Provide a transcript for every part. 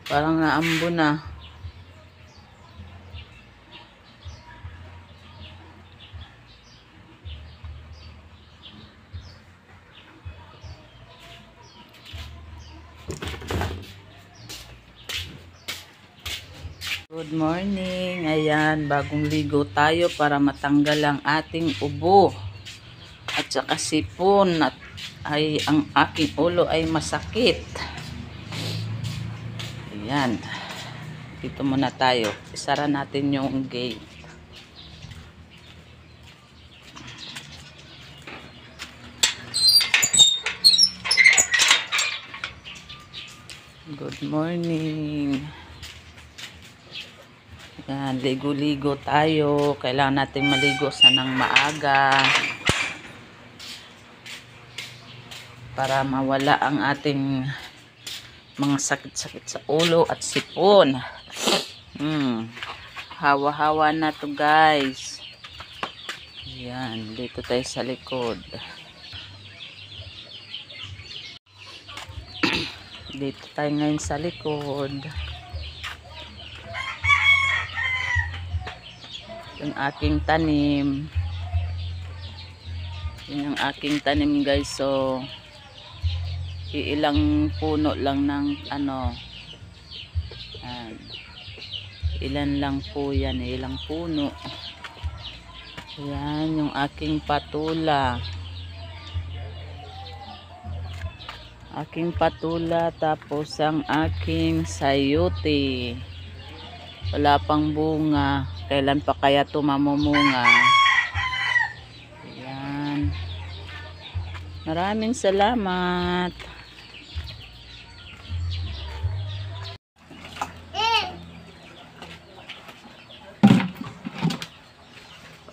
Parang naambo na. Good morning. Ayan, bagong ligo tayo para matanggal ang ating ubo at saka sipon at ang aking ulo ay masakit. Ayan. Dito muna tayo. Isara natin yung gate. Good morning. Yan, ligo-ligo tayo. Kailangan natin maligo sanang maaga para mawala ang ating mga sakit-sakit sa ulo at sipon. Hawa-hawa na to, guys. Yan, dito tayo sa likod. Dito tayo ngayon sa likod. Yung aking tanim. Yun yung aking tanim, guys. So, ilang puno lang ng ilan lang po yan. Ilang puno. Yan, yung aking patula. Aking patula. Tapos ang aking sayote. Wala pang bunga. Kailan pa kaya ito mamumunga? Ayan. Maraming salamat.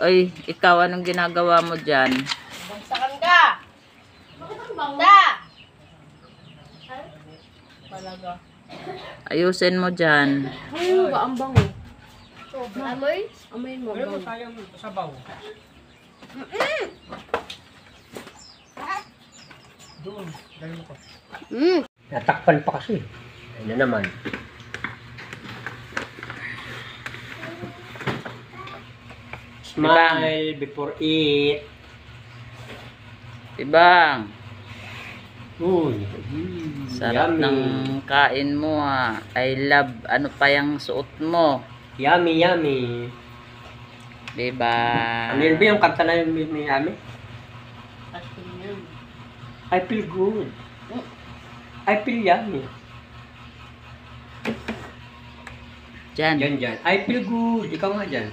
Ay, ikaw anong ginagawa mo dyan? Bagsakan ka! Bakit ang bango? Talaga. Ayusin mo dyan. Ay, ba ang bango? Amoy? Amoy mo. Pero sayang sabaw. Doon, dahil mo ko. Natakpan pa kasi. Ayun na naman. Smile before eat. Ibang. Uy. Sarap Yummy. ng kain mo, ha. I love. Ano pa yung suot mo? Yummy, yummy. Diba? Ano yun ba yung kanta na yung may yummy? I feel good. I feel yummy. Dyan. Dyan. I feel good. Ikaw nga dyan.